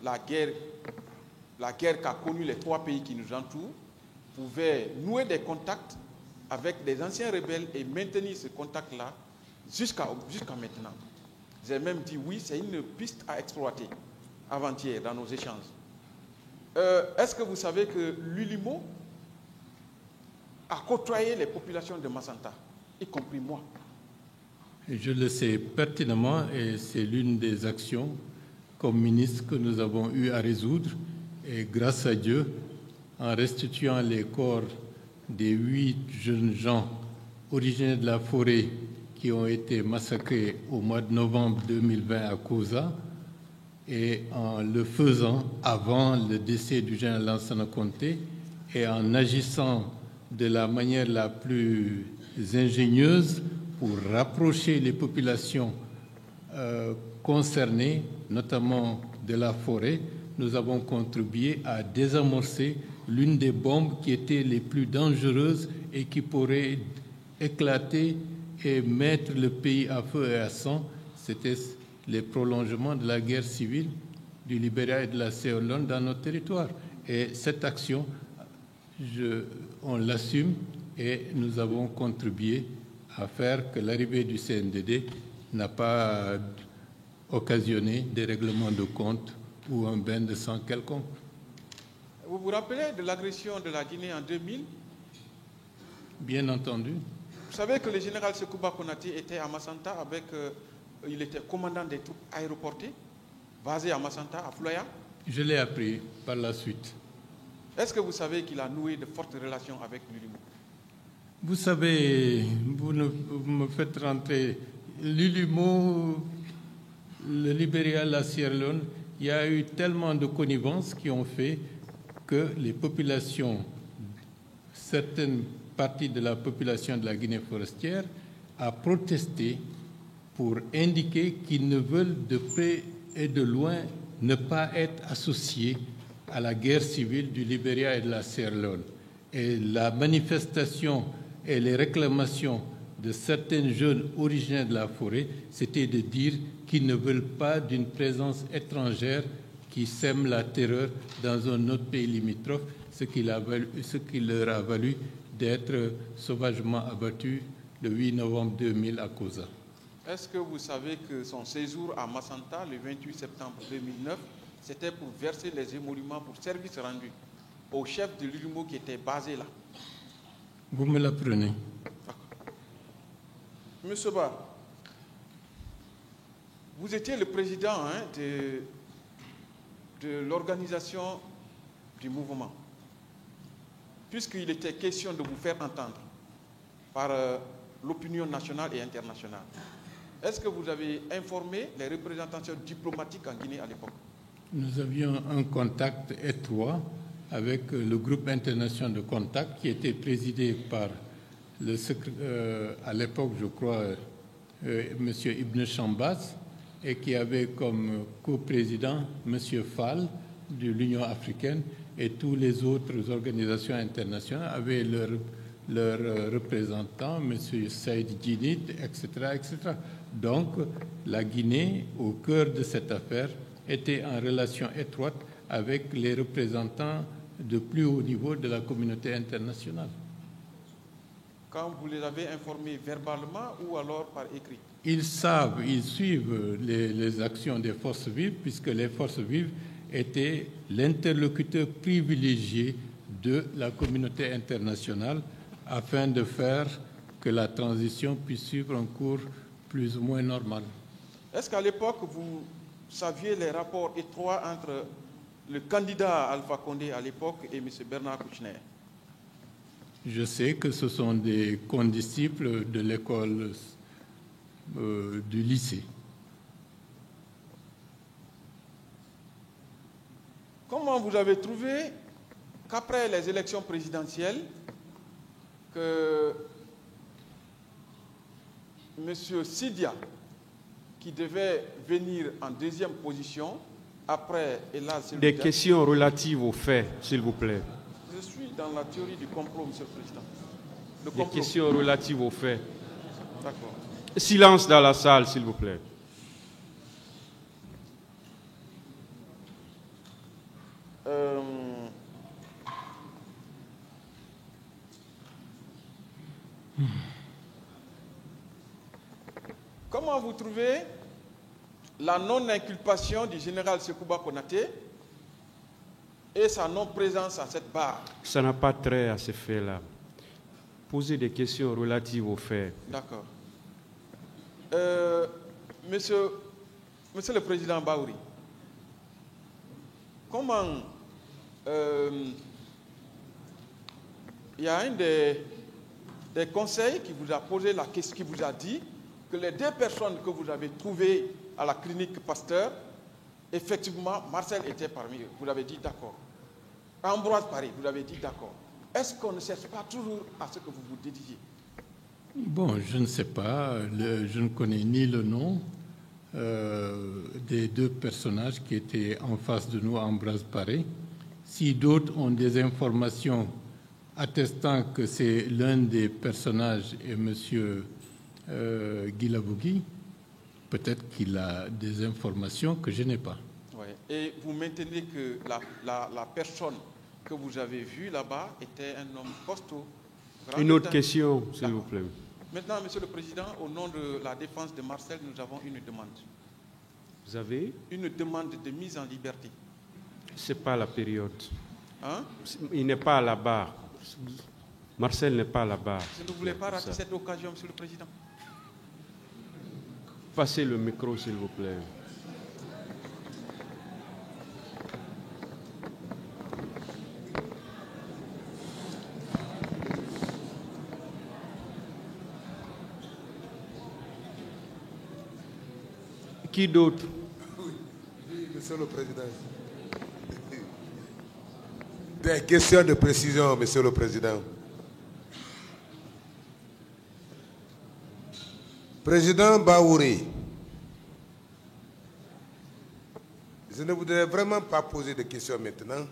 S5: la guerre qu'a connue les trois pays qui nous entourent, pouvaient nouer des contacts avec des anciens rebelles et maintenir ce contact-là jusqu'à maintenant. J'ai même dit oui, c'est une piste à exploiter avant-hier dans nos échanges. Est-ce que vous savez que l'ULIMO a côtoyé les populations de Massanta, y compris moi?
S6: Je le sais pertinemment et c'est l'une des actions comme ministre que nous avons eu à résoudre. Et grâce à Dieu, en restituant les corps des 8 jeunes gens originaires de la forêt qui ont été massacrés au mois de novembre 2020 à Koza, et en le faisant avant le décès du général Lansana Conté et en agissant de la manière la plus ingénieuse pour rapprocher les populations concernées, notamment de la forêt, nous avons contribué à désamorcer l'une des bombes qui étaient les plus dangereuses et qui pourrait éclater et mettre le pays à feu et à sang, c'était les prolongements de la guerre civile du Libéria et de la Sierra Leone dans notre territoire. Et cette action, on l'assume et nous avons contribué à faire que l'arrivée du CNDD n'a pas occasionné des règlements de compte ou un bain de sang quelconque.
S5: Vous vous rappelez de l'agression de la Guinée en 2000?
S6: Bien entendu.
S5: Vous savez que le général Sekouba Konaté était à Massanta avec... il était commandant des troupes aéroportées, basées à Massanta, à Floya.
S6: Je l'ai appris par la suite.
S5: Est-ce que vous savez qu'il a noué de fortes relations avec l'ULIMO?
S6: Vous savez, vous me faites rentrer l'ULIMO, le Libéria, la Sierra Leone. Il y a eu tellement de connivences qui ont fait que les populations, certaines parties de la population de la Guinée forestière, a protesté pour indiquer qu'ils ne veulent de près et de loin ne pas être associés à la guerre civile du Libéria et de la Sierra Leone. Et la manifestation et les réclamations de certains jeunes originaires de la forêt, c'était de dire qu'ils ne veulent pas d'une présence étrangère qui sème la terreur dans un autre pays limitrophe, ce qui leur a valu d'être sauvagement abattus le 8 novembre 2000 à Koza.
S5: Est-ce que vous savez que son séjour à Massanta, le 28 septembre 2009, c'était pour verser les émoluments pour service rendu au chef de l'ULIMO qui était basé là?
S6: Vous me l'apprenez.
S5: Monsieur Ba, vous étiez le président de l'organisation du mouvement, puisqu'il était question de vous faire entendre par l'opinion nationale et internationale. Est-ce que vous avez informé les représentations diplomatiques en Guinée à l'époque?
S6: Nous avions un contact étroit avec le groupe international de contact qui était présidé par à l'époque, je crois, M. Ibn Chambaz, et qui avait comme coprésident M. Fall de l'Union africaine, et toutes les autres organisations internationales avaient leurs représentants, M. Saïd Djinit, etc., etc. Donc, la Guinée, au cœur de cette affaire, était en relation étroite avec les représentants de plus haut niveau de la communauté internationale.
S5: Quand vous les avez informés verbalement ou alors par écrit?
S6: Ils savent, ils suivent les actions des forces vives, puisque les forces vives étaient l'interlocuteur privilégié de la communauté internationale afin de faire que la transition puisse suivre un cours plus ou moins normal.
S5: Est-ce qu'à l'époque, vous saviez les rapports étroits entre le candidat Alpha Condé à l'époque et M. Bernard Kouchner?
S6: Je sais que ce sont des condisciples de l'école du lycée.
S5: Comment vous avez trouvé qu'après les élections présidentielles, que M. Sidia, qui devait venir en deuxième position, après Elas...
S4: Des questions relatives aux faits, s'il vous plaît.
S5: Je suis dans la théorie du complot, M. le Président.
S4: Des questions relatives aux faits.
S5: D'accord.
S4: Silence dans la salle, s'il vous plaît.
S5: Comment vous trouvez la non-inculpation du général Sekouba Konaté et sa non-présence à cette barre? Ça
S4: n'a pas trait à ces faits-là. Posez des questions relatives aux faits.
S5: D'accord. Monsieur le Président Baouri, comment il y a un des conseils qui vous a posé la question, qui vous a dit que les deux personnes que vous avez trouvées à la clinique Pasteur, effectivement, Marcel était parmi eux. Vous l'avez dit d'accord. Ambroise Paris, vous l'avez dit d'accord. Est-ce qu'on ne cherche pas toujours à ce que vous vous dédiez?
S6: Bon, je ne sais pas. Je ne connais ni le nom des deux personnages qui étaient en face de nous à Ambroise Paris. Si d'autres ont des informations attestant que c'est l'un des personnages et M. Guilabogui, peut-être qu'il a des informations que je n'ai pas.
S5: Ouais. Et vous maintenez que la personne que vous avez vue là-bas était un homme costaud.
S4: Une autre question, s'il vous plaît.
S5: Maintenant, Monsieur le Président, au nom de la défense de Marcel, nous avons une demande.
S4: Vous avez
S5: une demande de mise en liberté.
S4: Ce n'est pas la période.
S5: Hein?
S4: Il n'est pas à la barre. Marcel n'est pas à la barre.
S5: Je ne voulais pas rater cette occasion, Monsieur le Président.
S4: Passez le micro, s'il vous plaît. Qui d'autre?
S7: Oui, Monsieur le Président. Des questions de précision, Monsieur le Président. Président Baouri, je ne voudrais vraiment pas poser de questions maintenant,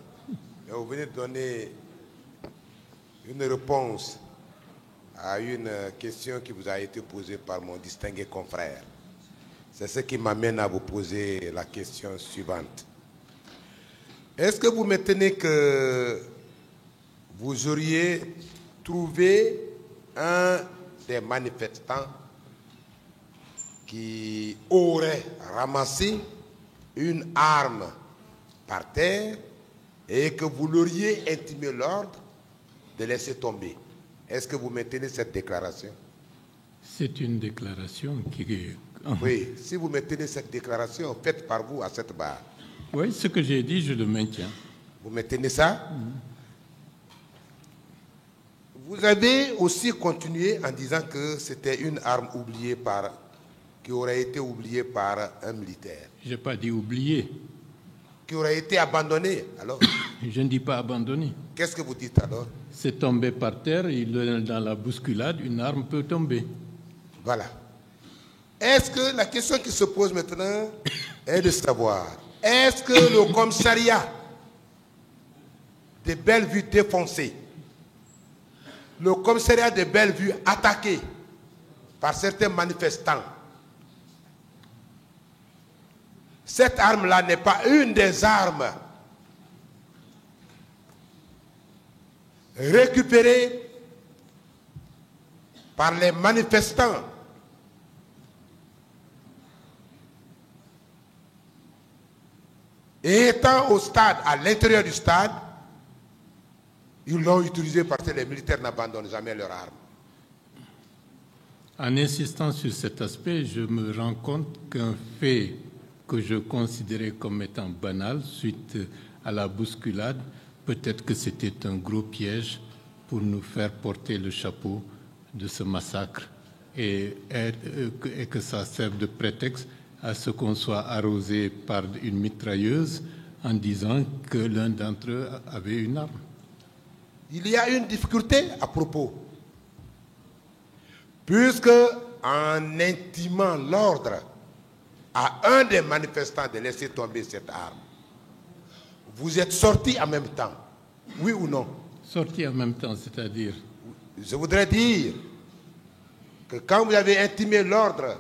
S7: mais vous venez de donner une réponse à une question qui vous a été posée par mon distingué confrère. C'est ce qui m'amène à vous poser la question suivante. Est-ce que vous maintenez que vous auriez trouvé un des manifestants qui aurait ramassé une arme par terre et que vous l'auriez intimé l'ordre de laisser tomber? Est-ce que vous maintenez cette déclaration?
S6: C'est une déclaration qui est...
S7: Oui, si vous maintenez cette déclaration, faite par vous à cette barre.
S6: Oui, ce que j'ai dit, je le maintiens.
S7: Vous maintenez ça? Vous avez aussi continué en disant que c'était une arme oubliée qui aurait été oubliée par un militaire.
S6: Je n'ai pas dit oubliée.
S7: Qui aurait été abandonnée, alors?
S6: Je ne dis pas abandonnée.
S7: Qu'est-ce que vous dites alors?
S6: C'est tombé par terre, dans la bousculade, une arme peut tomber.
S7: Voilà. Est-ce que la question qui se pose maintenant est de savoir, est-ce que le commissariat de Bellevue défoncé, le commissariat de Bellevue attaqué par certains manifestants, cette arme-là n'est pas une des armes récupérées par les manifestants et étant au stade, à l'intérieur du stade, ils l'ont utilisé parce que les militaires n'abandonnent jamais leurs armes.
S6: En insistant sur cet aspect, je me rends compte qu'un fait que je considérais comme étant banal suite à la bousculade, peut-être que c'était un gros piège pour nous faire porter le chapeau de ce massacre et que ça serve de prétexte à ce qu'on soit arrosé par une mitrailleuse en disant que l'un d'entre eux avait une arme.
S7: Il y a une difficulté à propos. Puisque en intimant l'ordre à un des manifestants de laisser tomber cette arme, vous êtes sortis en même temps, oui ou non?
S6: Sortis en même temps, c'est-à-dire?
S7: Je voudrais dire que quand vous avez intimé l'ordre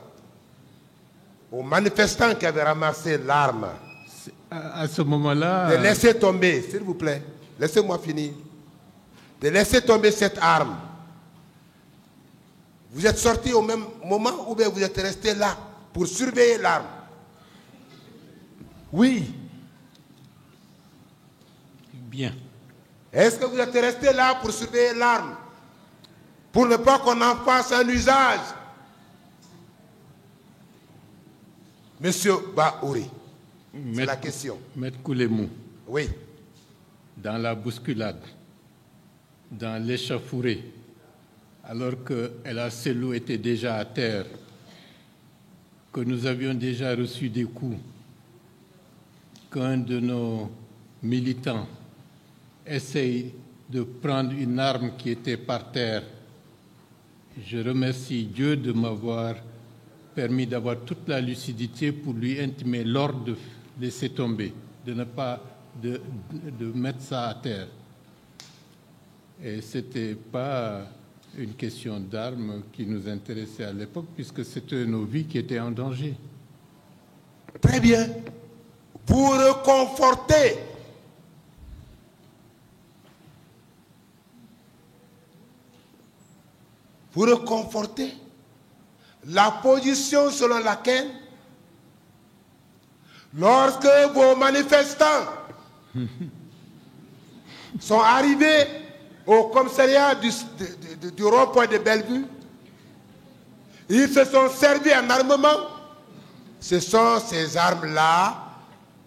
S7: aux manifestants qui avaient ramassé l'arme,
S6: à ce moment-là...
S7: de laisser tomber, s'il vous plaît, laissez-moi finir, de laisser tomber cette arme, vous êtes sortis au même moment ou bien vous êtes restés là pour surveiller l'arme? Oui.
S6: Bien.
S7: Est-ce que vous êtes restés là pour surveiller l'arme, pour ne pas qu'on en fasse un usage? Monsieur Baouri, c'est la question.
S6: Maître Koulemou.
S7: Oui.
S6: Dans la bousculade, dans l'échauffourée, alors que El Arcelou était déjà à terre, que nous avions déjà reçu des coups, qu'un de nos militants essaye de prendre une arme qui était par terre. Je remercie Dieu de m'avoir permis d'avoir toute la lucidité pour lui intimer l'ordre de laisser tomber, de ne pas de mettre ça à terre. Et c'était pas une question d'armes qui nous intéressait à l'époque, puisque c'était nos vies qui étaient en danger.
S7: Très bien. Vous reconfortez. Vous reconfortez la position selon laquelle, lorsque vos manifestants sont arrivés au commissariat du rond-point de Bellevue, ils se sont servis en armement. Ce sont ces armes-là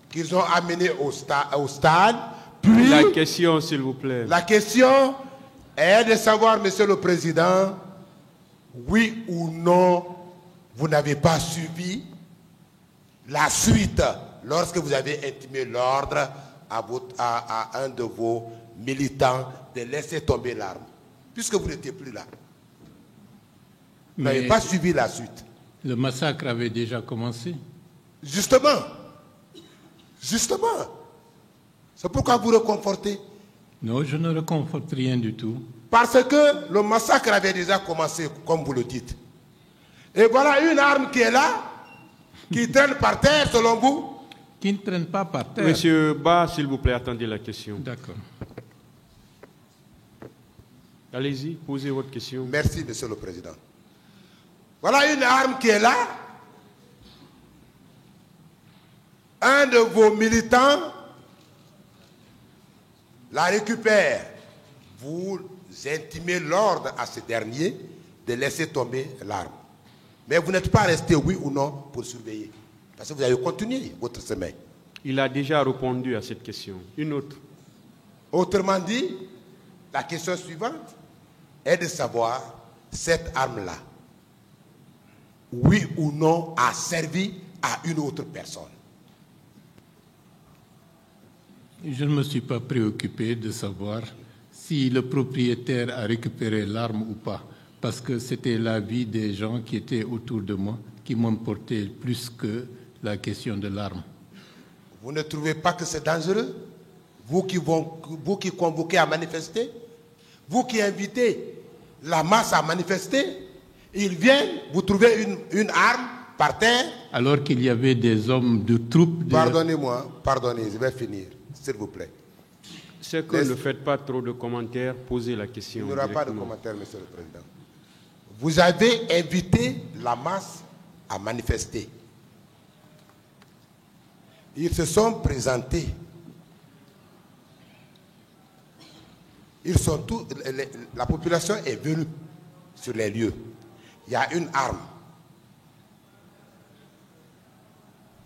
S7: qu'ils ont amenées au stade. Puis,
S4: la question, s'il vous plaît.
S7: La question est de savoir, Monsieur le Président, oui ou non, vous n'avez pas suivi la suite lorsque vous avez intimé l'ordre à un de vos militants de laisser tomber l'arme, puisque vous n'étiez plus là. Vous n'avez pas suivi la suite.
S6: Le massacre avait déjà commencé.
S7: Justement. C'est pourquoi vous reconfortez.
S6: Non, je ne reconforte rien du tout.
S7: Parce que le massacre avait déjà commencé, comme vous le dites. Et voilà une arme qui est là, qui traîne par terre, selon vous.
S6: Qui ne traîne pas par terre.
S4: Monsieur Ba, s'il vous plaît, attendez la question.
S6: D'accord.
S4: Allez-y, posez votre question.
S7: Merci, Monsieur le Président. Voilà une arme qui est là. Un de vos militants la récupère. Vous intimez l'ordre à ce dernier de laisser tomber l'arme. Mais vous n'êtes pas resté, oui ou non, pour surveiller. Parce que vous avez continué votre semaine.
S4: Il a déjà répondu à cette question. Une autre.
S7: Autrement dit, la question suivante est de savoir cette arme-là, oui ou non, a servi à une autre personne.
S6: Je ne me suis pas préoccupé de savoir si le propriétaire a récupéré l'arme ou pas, parce que c'était la vie des gens qui étaient autour de moi qui m'importait plus que la question de l'arme.
S7: Vous ne trouvez pas que c'est dangereux? Vous qui convoquez à manifester, vous qui invitez la masse à manifester, ils viennent, vous trouvez une arme par terre.
S6: Alors qu'il y avait des hommes de troupes...
S7: Pardonnez-moi, pardonnez, je vais finir, s'il vous plaît.
S4: C'est que ne faites pas trop de commentaires, posez la question.
S7: Il n'y aura pas de commentaires, Monsieur le Président. Vous avez invité la masse à manifester. Ils se sont présentés. La population est venue sur les lieux. Il y a une arme.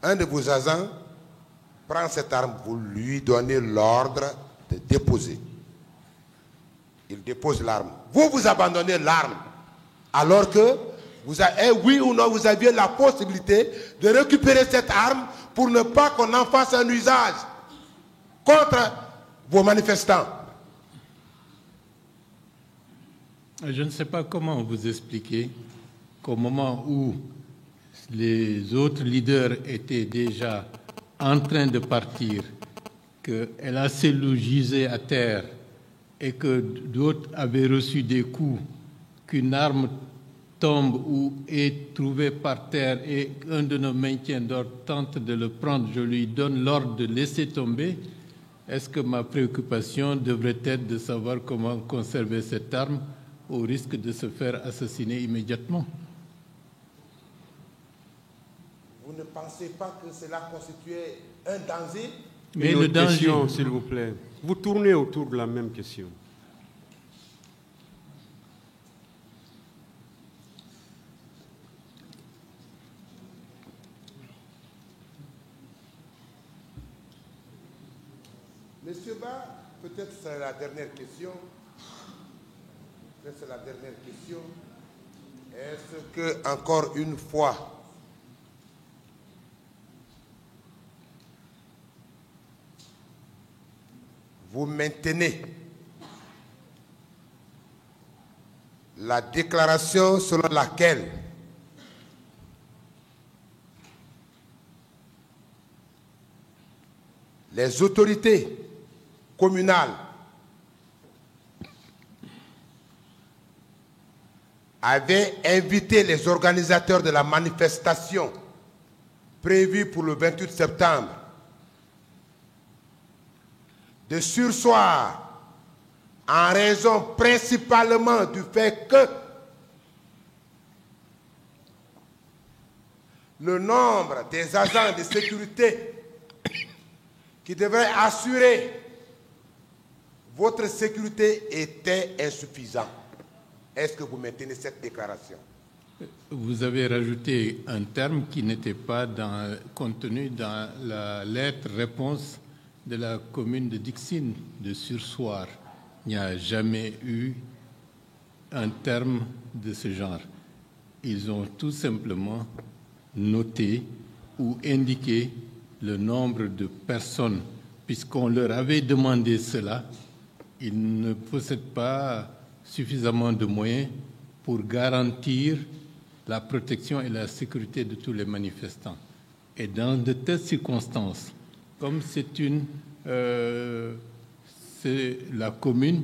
S7: Un de vos agents prend cette arme, vous lui donnez l'ordre de déposer. Il dépose l'arme. Vous abandonnez l'arme. Alors que, oui ou non, vous aviez la possibilité de récupérer cette arme pour ne pas qu'on en fasse un usage contre vos manifestants.
S6: Je ne sais pas comment vous expliquer qu'au moment où les autres leaders étaient déjà en train de partir, qu'elle a gisé à terre et que d'autres avaient reçu des coups, qu'une arme tombe ou est trouvée par terre et un de nos maintiens d'ordre tente de le prendre, je lui donne l'ordre de laisser tomber. Est-ce que ma préoccupation devrait être de savoir comment conserver cette arme au risque de se faire assassiner immédiatement?
S7: Vous ne pensez pas que cela constituait un danger?
S4: Mais le danger, s'il vous plaît. Vous tournez autour de la même question.
S7: Monsieur Ba, peut-être c'est la dernière question. C'est la dernière question. Est-ce que, encore une fois, vous maintenez la déclaration selon laquelle les autorités communales avait invité les organisateurs de la manifestation prévue pour le 28 septembre de surseoir en raison principalement du fait que le nombre des agents de sécurité qui devraient assurer votre sécurité était insuffisant. Est-ce que vous maintenez cette déclaration?
S6: Vous avez rajouté un terme qui n'était pas contenu dans la lettre-réponse de la commune de Dixine, de surseoir. Il n'y a jamais eu un terme de ce genre. Ils ont tout simplement noté ou indiqué le nombre de personnes, puisqu'on leur avait demandé cela. Ils ne possèdent pas suffisamment de moyens pour garantir la protection et la sécurité de tous les manifestants. Et dans de telles circonstances, comme la commune,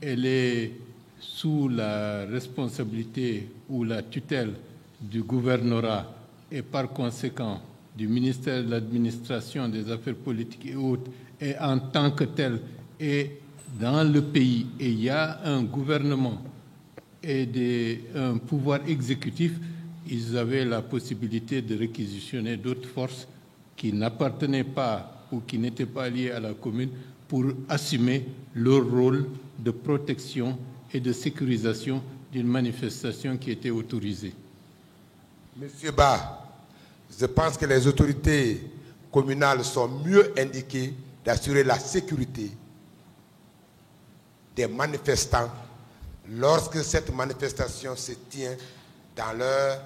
S6: elle est sous la responsabilité ou la tutelle du gouvernorat et par conséquent du ministère de l'Administration, des Affaires politiques et autres, et en tant que tel, est dans le pays, et il y a un gouvernement et un pouvoir exécutif, ils avaient la possibilité de réquisitionner d'autres forces qui n'appartenaient pas ou qui n'étaient pas liées à la commune pour assumer leur rôle de protection et de sécurisation d'une manifestation qui était autorisée.
S7: Monsieur Ba, je pense que les autorités communales sont mieux indiquées d'assurer la sécurité des manifestants lorsque cette manifestation se tient dans leur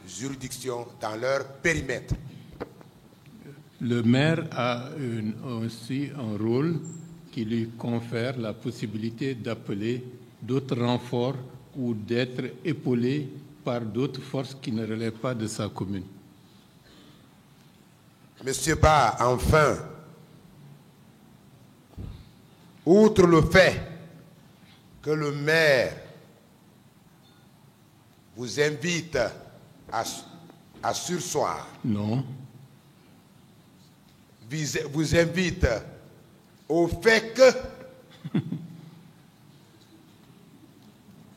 S7: juridiction, dans leur périmètre.
S6: Le maire a aussi un rôle qui lui confère la possibilité d'appeler d'autres renforts ou d'être épaulé par d'autres forces qui ne relèvent pas de sa commune.
S7: Monsieur Ba, enfin, outre le fait que le maire vous invite à surseoir.
S6: Non.
S7: Vous invite au fait que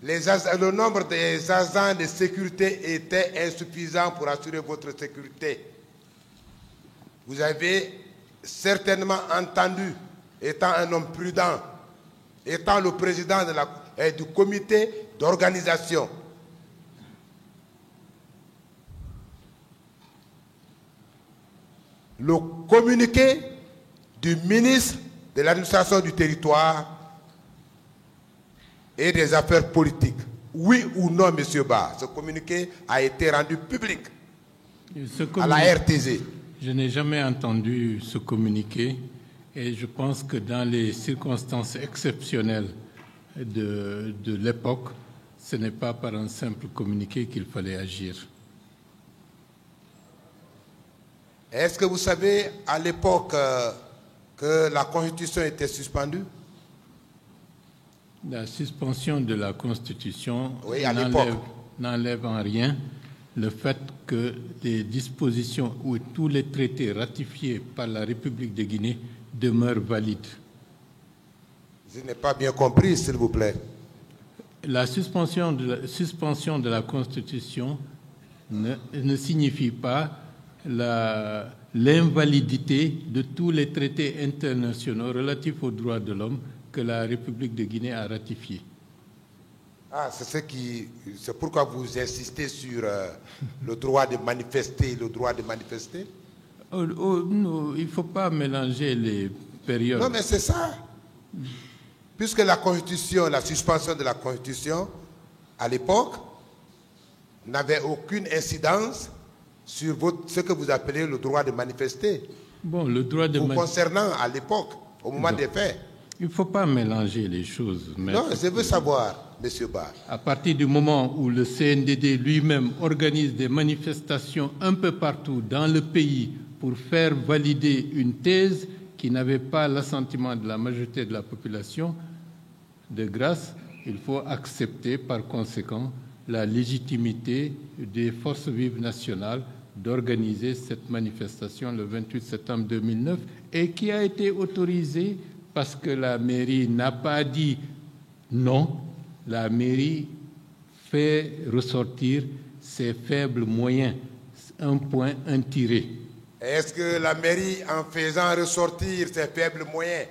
S7: le nombre des agents de sécurité était insuffisant pour assurer votre sécurité. Vous avez certainement entendu, étant un homme prudent, étant le président du comité d'organisation, le communiqué du ministre de l'administration du territoire et des affaires politiques. Oui ou non, monsieur Ba, ce communiqué a été rendu public à la RTZ.
S6: Je n'ai jamais entendu ce communiqué et je pense que dans les circonstances exceptionnelles de l'époque, ce n'est pas par un simple communiqué qu'il fallait agir.
S7: Est-ce que vous savez à l'époque que la Constitution était suspendue?
S6: La suspension de la Constitution
S7: oui,
S6: n'enlève en rien le fait que les dispositions ou tous les traités ratifiés par la République de Guinée demeurent valides.
S7: Je n'ai pas bien compris, s'il vous plaît.
S6: La suspension de la Constitution ne signifie pas l'invalidité de tous les traités internationaux relatifs aux droits de l'homme que la République de Guinée a ratifiés.
S7: Ah, c'est pourquoi vous insistez sur le droit de manifester,
S6: non, il ne faut pas mélanger les périodes.
S7: Non, mais c'est ça. Puisque la Constitution, la suspension de la Constitution, à l'époque, n'avait aucune incidence sur ce que vous appelez le droit de manifester.
S6: Bon, le droit de
S7: concernant à l'époque, au moment des faits.
S6: Il ne faut pas mélanger les choses.
S7: Non, je veux savoir, monsieur Ba.
S6: À partir du moment où le CNDD lui-même organise des manifestations un peu partout dans le pays pour faire valider une thèse qui n'avait pas l'assentiment de la majorité de la population, de grâce, il faut accepter par conséquent la légitimité des forces vives nationales d'organiser cette manifestation le 28 septembre 2009 et qui a été autorisée parce que la mairie n'a pas dit non. La mairie fait ressortir ses faibles moyens, un point, un tiré.
S7: Est-ce que la mairie, en faisant ressortir ses faibles moyens,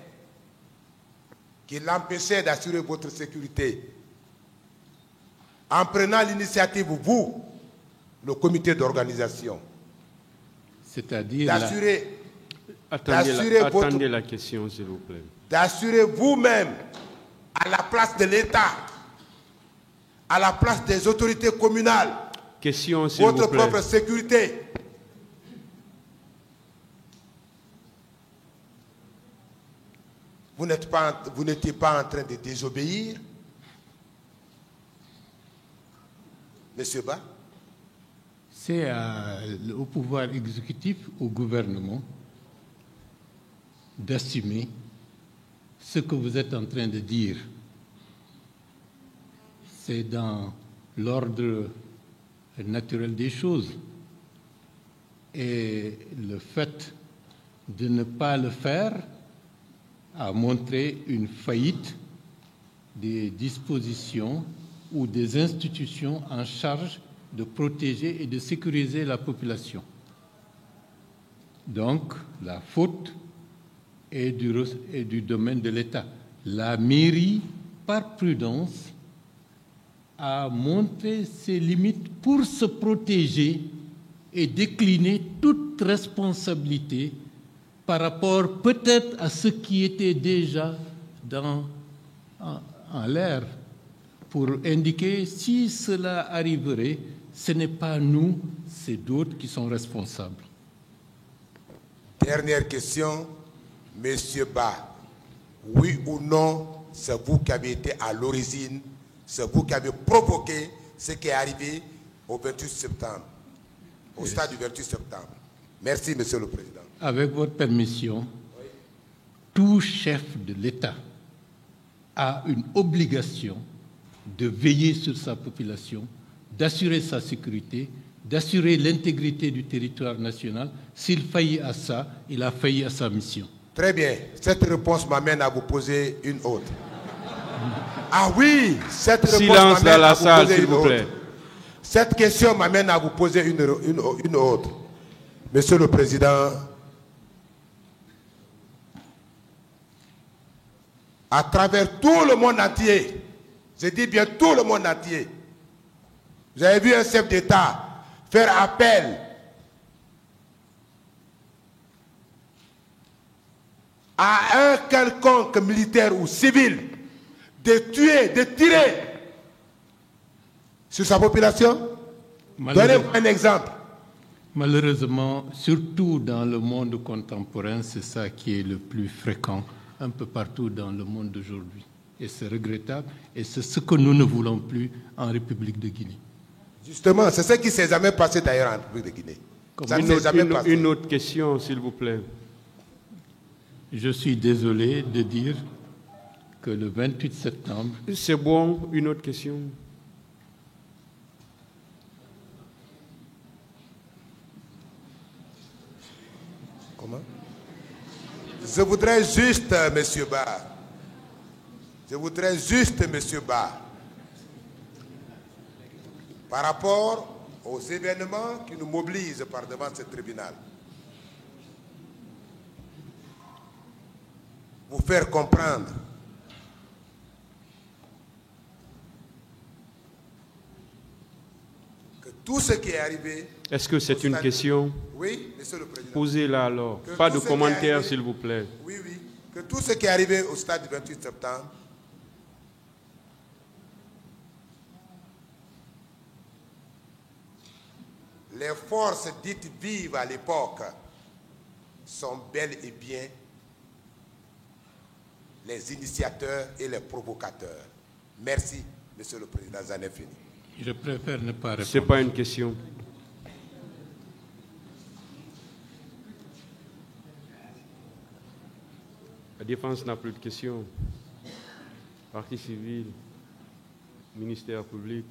S7: qui l'empêchaient d'assurer votre sécurité, en prenant l'initiative, vous, le comité d'organisation,
S6: c'est-à-dire
S7: d'assurer...
S4: Attendez la question, s'il vous plaît.
S7: D'assurer vous-même, à la place de l'État, à la place des autorités communales, votre propre sécurité. Vous n'étiez pas en train de désobéir, Monsieur Ba?
S6: C'est au pouvoir exécutif, au gouvernement, d'assumer ce que vous êtes en train de dire. C'est dans l'ordre naturel des choses. Et le fait de ne pas le faire a montré une faillite des dispositions ou des institutions en charge de protéger et de sécuriser la population. Donc, la faute est du domaine de l'État. La mairie, par prudence, a montré ses limites pour se protéger et décliner toute responsabilité par rapport peut-être à ce qui était déjà en l'air, pour indiquer si cela arriverait, ce n'est pas nous, c'est d'autres qui sont responsables.
S7: Dernière question, Monsieur Ba. Oui ou non, c'est vous qui avez été à l'origine, c'est vous qui avez provoqué ce qui est arrivé au 28 septembre, au stade du 28 septembre. Merci, Monsieur le Président.
S6: Avec votre permission, tout chef de l'État a une obligation de veiller sur sa population, d'assurer sa sécurité, d'assurer l'intégrité du territoire national. S'il faillit à ça, il a failli à sa mission.
S7: Très bien. Cette réponse m'amène à vous poser une autre. Ah oui, cette réponse
S4: silence dans la salle,
S7: s'il
S4: vous plaît.
S7: Cette question m'amène à vous poser une autre. Monsieur le Président, à travers tout le monde entier, je dis bien tout le monde entier, vous avez vu un chef d'État faire appel à un quelconque militaire ou civil de tuer, de tirer sur sa population? Donnez-moi un exemple.
S6: Malheureusement, surtout dans le monde contemporain, c'est ça qui est le plus fréquent un peu partout dans le monde d'aujourd'hui. Et c'est regrettable, et c'est ce que nous ne voulons plus en République de Guinée.
S7: Justement, c'est ce qui ne s'est jamais passé d'ailleurs en République de Guinée. Ça ne s'est jamais passé.
S4: Une autre question, s'il vous plaît.
S6: Je suis désolé de dire que le 28 septembre...
S4: C'est bon, une autre question.
S7: Comment? Je voudrais juste, Monsieur Ba, par rapport aux événements qui nous mobilisent par devant ce tribunal, vous faire comprendre que tout ce qui est arrivé...
S4: Est-ce que c'est une question?
S7: Oui, Monsieur le Président.
S4: Posez-la alors. Pas de commentaires, s'il vous plaît.
S7: Oui, oui. Que tout ce qui est arrivé au stade du 28 septembre, les forces dites vives à l'époque sont bel et bien les initiateurs et les provocateurs. Merci, Monsieur le Président Zanefini.
S6: Je préfère ne pas répondre.
S4: Ce n'est pas une question. La défense n'a plus de questions. Partie civile, ministère public.